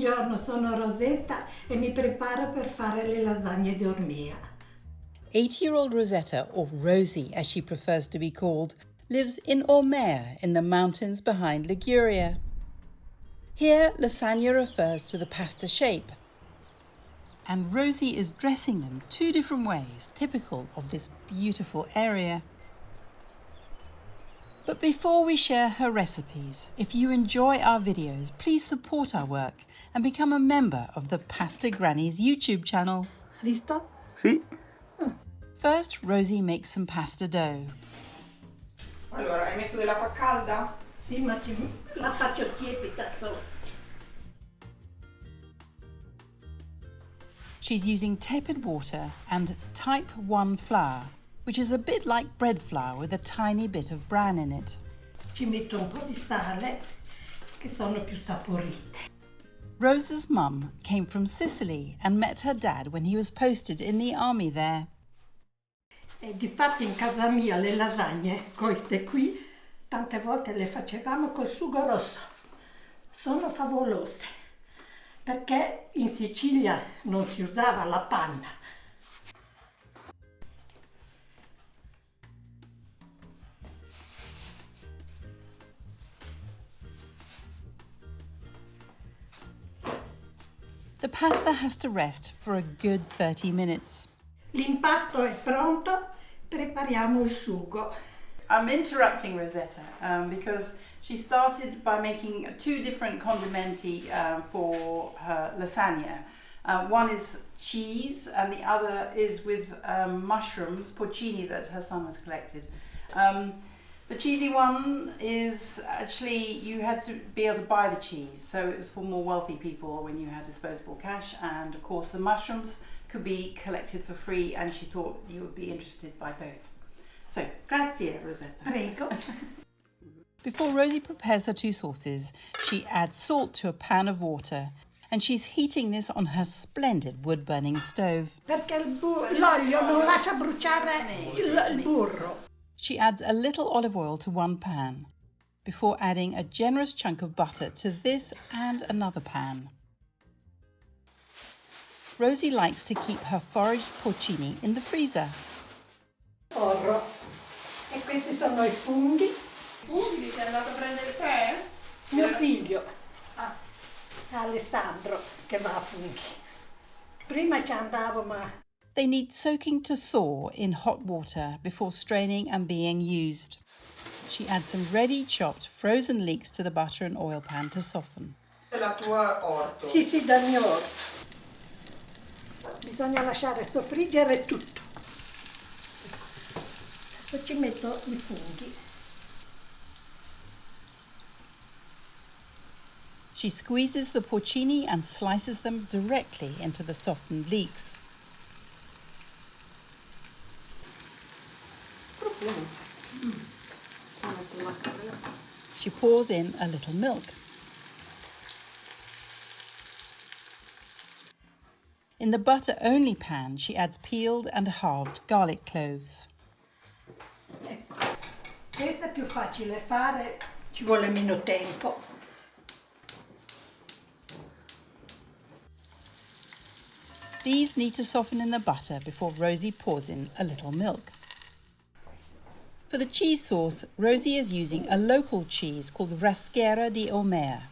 Buongiorno, sono Rosetta e mi preparo per fare le lasagne di Ormea. 80-year-old Rosetta, or Rosie as she prefers to be called, lives in Ormea in the mountains behind Liguria. Here, lasagna refers to the pasta shape, and Rosie is dressing them two different ways, typical of this beautiful area. But before we share her recipes, if you enjoy our videos, please support our work and become a member of the Pasta Grannies YouTube channel. Visto? Sì. First, Rosie makes some pasta dough. Allora, hai messo dell'acqua calda? Sì, ma la faccio tiepida solo. She's using tepid water and type 1 flour, which is a bit like bread flour with a tiny bit of bran in it. Ci metto un po' di sale, che sono più saporite. Rose's mum came from Sicily and met her dad when he was posted in the army there. E difatti in casa mia le lasagne, queste qui, tante volte le facevamo col sugo rosso. Sono favolose, perché in Sicilia non si usava la panna. The pasta has to rest for a good 30 minutes. L'impasto è pronto, prepariamo il sugo. I'm interrupting Rosetta because she started by making two different condimenti for her lasagna. One is cheese and the other is with mushrooms, porcini, that her son has collected. The cheesy one is actually, you had to be able to buy the cheese, so it was for more wealthy people when you had disposable cash, and of course the mushrooms could be collected for free, and she thought you would be interested by both. So, grazie, Rosetta. Prego. Before Rosie prepares her two sauces, she adds salt to a pan of water, and she's heating this on her splendid wood-burning stove. Perché l'olio non lascia bruciare il burro. She adds a little olive oil to one pan, before adding a generous chunk of butter to this and another pan. Rosie likes to keep her foraged porcini in the freezer. Porro. E questi sono i funghi. Funghi, sei andato a prendere te? Mio figlio, Alessandro, che va a funghi. Prima ci andavo, ma... They need soaking to thaw in hot water before straining and being used. She adds some ready chopped frozen leeks to the butter and oil pan to soften. La tua orto. Sì, sì, dal mio orto. Bisogna lasciare soffriggere tutto. Adesso ci metto i funghi. She squeezes the porcini and slices them directly into the softened leeks. She pours in a little milk. In the butter-only pan, she adds peeled and halved garlic cloves. Ecco, questo è più facile fare, ci vuole meno tempo. These need to soften in the butter before Rosie pours in a little milk. For the cheese sauce, Rosie is using a local cheese called Rosetta di Ormea.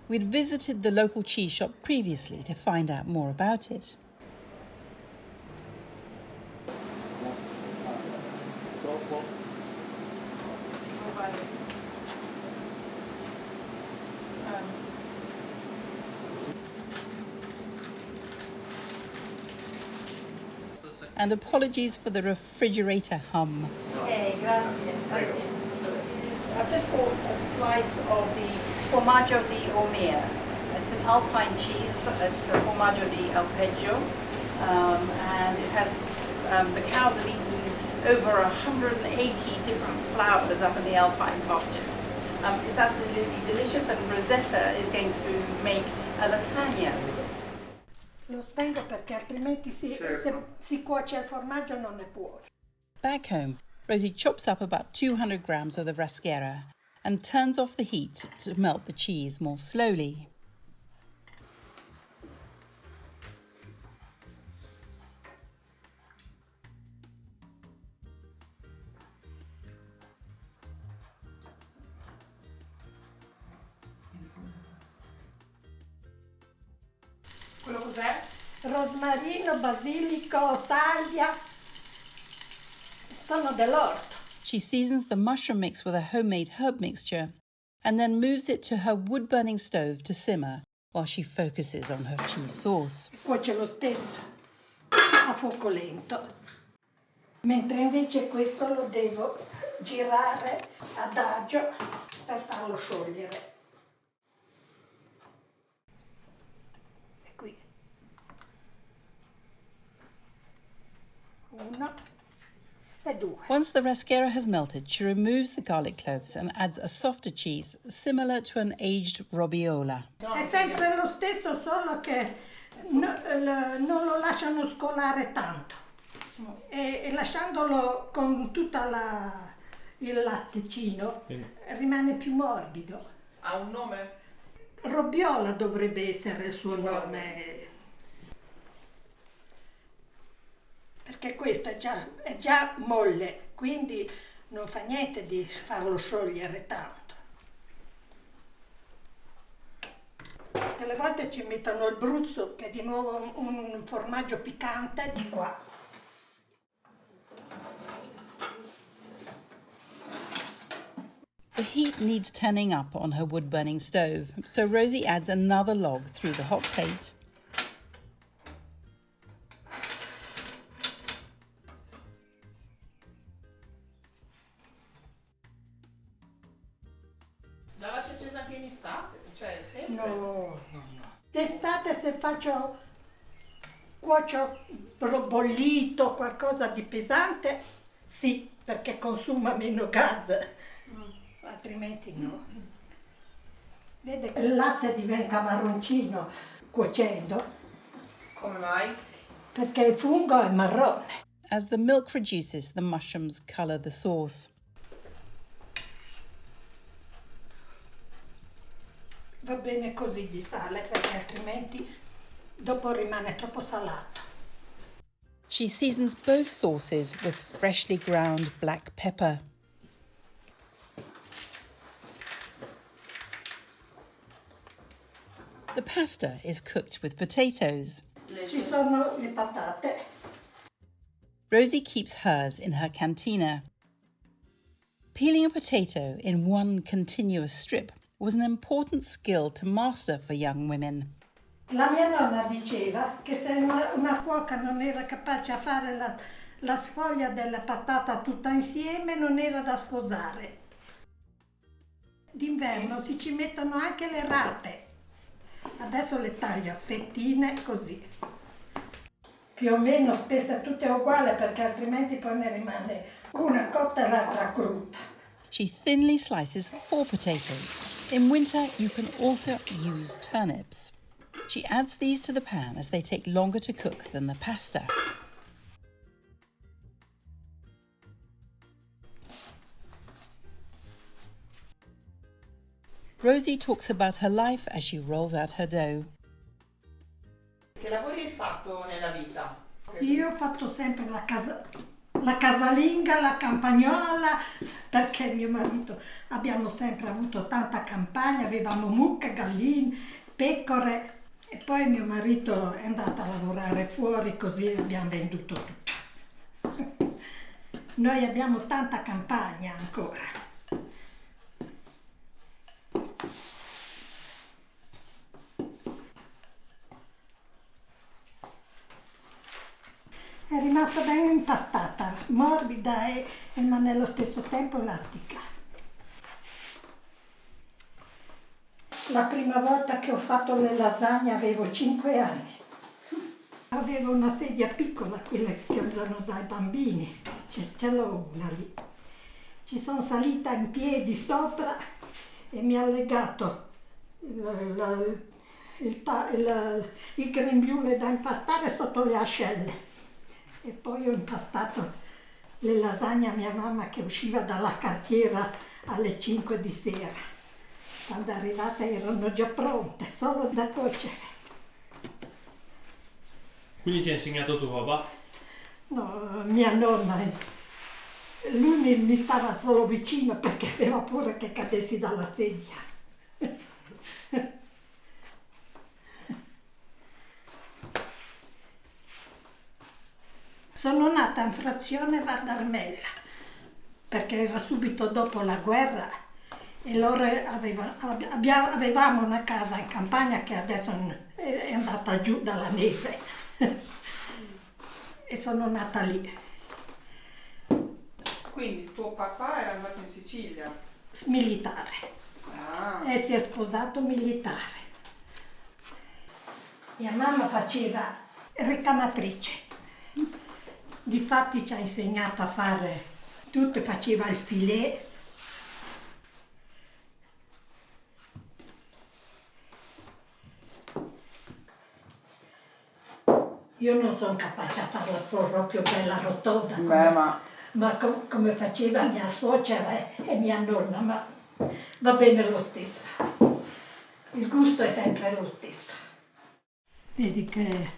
We'd visited the local cheese shop previously to find out more about it. And apologies for the refrigerator hum. Okay, grazie. Grazie. I've just bought a slice of the formaggio di Ormea. It's an Alpine cheese. It's a formaggio di Alpeggio, and it has the cows have eaten over 180 different flowers up in the Alpine pastures. It's absolutely delicious, and Rosetta is going to make a lasagna with it. Lo spengo perché altrimenti se si cuoce il formaggio non ne può. Back home, Rosie chops up about 200 grams of the Rosetta and turns off the heat to melt the cheese more slowly. Quello cos'è? Rosmarino, basilico, salvia, sono dell'orto. She seasons the mushroom mix with a homemade herb mixture and then moves it to her wood-burning stove to simmer while she focuses on her cheese sauce. Cuoce lo stesso a fuoco lento, mentre invece questo lo devo girare ad agio per farlo sciogliere. E qui uno e due. Once the raschiera has melted, she removes the garlic cloves and adds a softer cheese similar to an aged robiola. È sempre lo stesso, solo che non lo lasciano scolare tanto e lasciandolo con tutta il latticino rimane più morbido. Ha un nome? Robiola dovrebbe essere il suo nome, perché questo è già molle, quindi non fa niente di farlo sciogliere tanto. Delle volte ci mettono il bruzzo, che è di nuovo un formaggio piccante, di qua. The heat needs turning up on her wood-burning stove, so Rosie adds another log through the hot plate. La lascia accesa anche in estate? Cioè, sempre? No. D'estate se cuocio bollito, qualcosa di pesante, sì, perché consuma meno gas, altrimenti no. Vede che il latte diventa marroncino cuocendo, Come mai? perché il fungo è marrone. As the milk reduces, the mushrooms colour the sauce. Va bene così di sale, perché altrimenti dopo rimane troppo salato. She seasons both sauces with freshly ground black pepper. The pasta is cooked with potatoes. Ci sono le patate. Rosie keeps hers in her cantina. Peeling a potato in one continuous strip was an important skill to master for young women. La mia nonna diceva che se una cuoca non era capace a fare la sfoglia della patata tutta insieme, non era da sposare. D'inverno si ci mettono anche le rape. Adesso le taglio a fettine così. Più o meno spesse tutte uguali, perché altrimenti poi ne rimane una cotta e l'altra cruda. She thinly slices 4 potatoes. In winter, you can also use turnips. She adds these to the pan as they take longer to cook than the pasta. Rosie talks about her life as she rolls out her dough. Che lavori hai fatto nella vita? Io ho fatto sempre la casalinga, la campagnola, perché mio marito abbiamo sempre avuto tanta campagna, avevamo mucche, galline, pecore, e poi mio marito è andato a lavorare fuori, così abbiamo venduto tutto. Noi abbiamo tanta campagna ancora. È rimasta ben impastata, morbida ma nello stesso tempo elastica. La prima volta che ho fatto le lasagne avevo 5 anni. Avevo una sedia piccola, quelle che usano dai bambini, ce l'ho una lì. Ci sono salita in piedi sopra e mi ha legato il grembiule da impastare sotto le ascelle. E poi ho impastato le lasagne a mia mamma, che usciva dalla cartiera alle 5 di sera. Quando è arrivata erano già pronte, solo da cuocere. Quindi ti ha insegnato tuo papà? No, mia nonna. Lui mi stava solo vicino perché aveva paura che cadessi dalla sedia. nata in frazione Vardarmella, perché era subito dopo la guerra e loro avevamo una casa in campagna che adesso è andata giù dalla neve e sono nata lì. Quindi il tuo papà era andato in Sicilia? Militare. Ah. E si è sposato militare. Mia mamma faceva ricamatrice. Difatti ci ha insegnato a fare tutto, faceva il filet. Io non sono capace a farla proprio bella rotonda. Ma come faceva mia suocera e mia nonna, ma va bene lo stesso. Il gusto è sempre lo stesso. Vedi che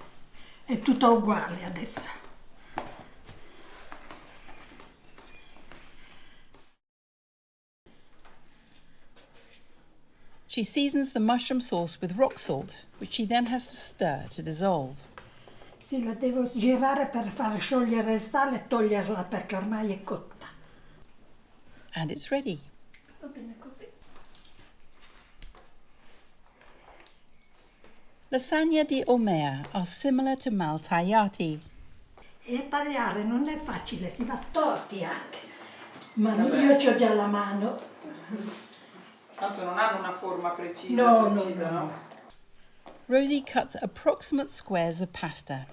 è tutto uguale adesso. She seasons the mushroom sauce with rock salt, which she then has to stir to dissolve. Sì, la devo girare per far sciogliere il sale e toglierla perché ormai è cotta. And it's ready. Va bene così. Lasagna di Ormea are similar to mal tagliati. E tagliare non è facile, si va storti anche. Ma io c'ho già la mano. Tanto non hanno una forma precisa. No. Rosie cuts approximate squares of pasta.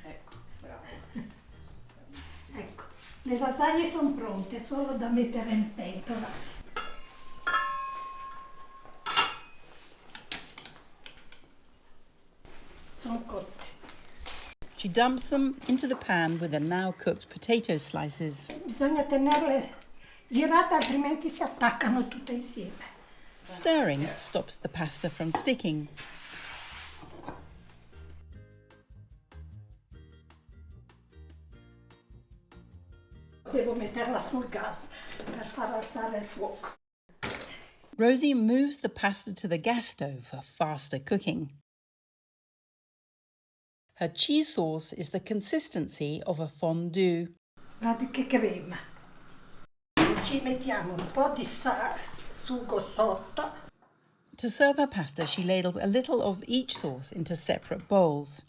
Ecco, bravo. Ecco, le lasagne sono pronte, solo da mettere in pentola. Sono cotte. She dumps them into the pan with the now cooked potato slices. Bisogna tenerle girate, altrimenti si attaccano tutte insieme. Stirring stops the pasta from sticking. Devo metterla sul gas per far alzare il fuoco. Rosie moves the pasta to the gas stove for faster cooking. Her cheese sauce is the consistency of a fondue. Guardi che crema. Ci mettiamo un po' di sugo sotto. To serve her pasta, she ladles a little of each sauce into separate bowls.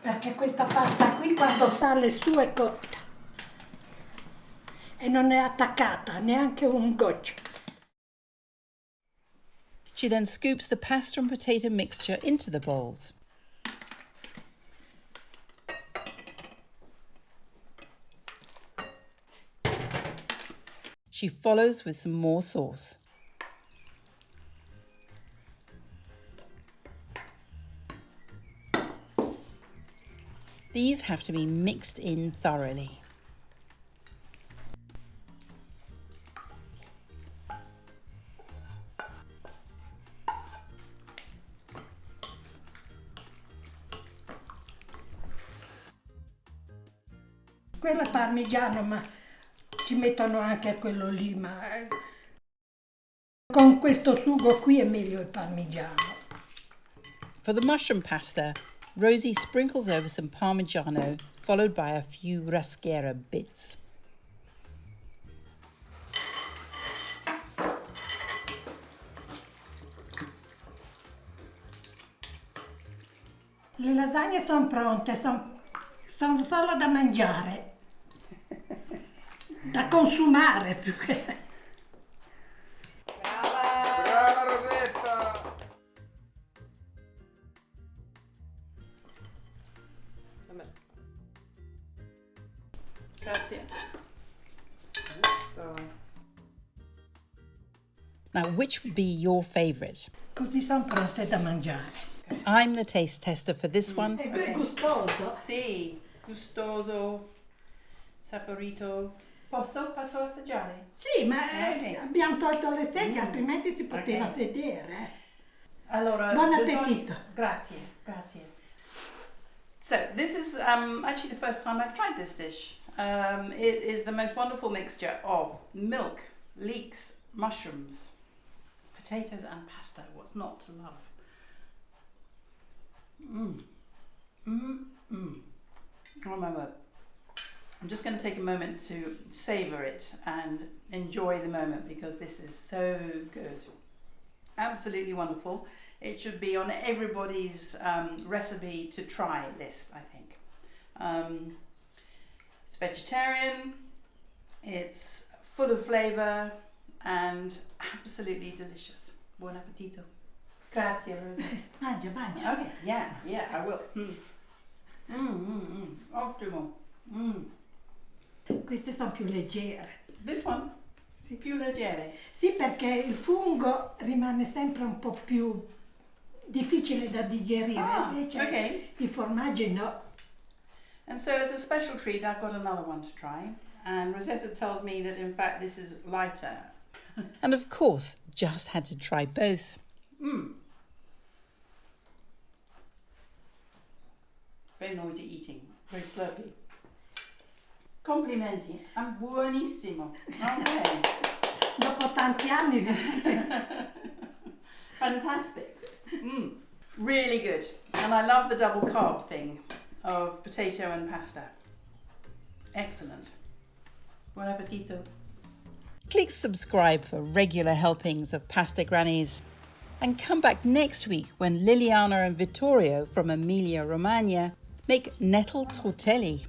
Perché questa pasta qui quando sale su è cotta e non è attaccata neanche un goccio. She then scoops the pasta and potato mixture into the bowls. She follows with some more sauce. These have to be mixed in thoroughly. Quello è parmigiano, ma ci mettono anche quello lì, ma con questo sugo qui è meglio il parmigiano. For the mushroom pasta, Rosie sprinkles over some parmigiano, followed by a few raschiera bits. Le lasagne sono pronte, sono solo da mangiare, da consumare più che... Brava Rosetta! Grazie. Giusto. Now, which would be your favourite? Così sono pronte da mangiare. I'm the taste tester for this one. È gustoso. Sì, gustoso, saporito. Posso assaggiare? Sì, ma Ok. abbiamo tolto le sedie, altrimenti si poteva Ok. sedere. Allora, Buon bisogna- appetito. Grazie, grazie. So this is actually the first time I've tried this dish. It is the most wonderful mixture of milk, leeks, mushrooms, potatoes and pasta. What's not to love? Oh my word. I'm just going to take a moment to savour it and enjoy the moment because this is so good. Absolutely wonderful. It should be on everybody's recipe to try list, I think. It's vegetarian, it's full of flavour and absolutely delicious. Buon appetito. Grazie, Rosie. Mangia, mangia. Okay, yeah, I will. Ottimo. Queste sono più leggere. This one, sì, più leggere. Sì, perché il fungo rimane sempre un po' più difficile da digerire, invece okay. i formaggi no. And so as a special treat, I've got another one to try. And Rosetta tells me that in fact this is lighter. And of course, just had to try both. Very noisy eating, very slurpy. Complimenti, è buonissimo. Okay. Dopo tanti anni Fantastic. Really good. And I love the double carb thing of potato and pasta. Excellent. Buon appetito. Click subscribe for regular helpings of Pasta Grannies. And come back next week when Liliana and Vittorio from Emilia Romagna make nettle tortelli.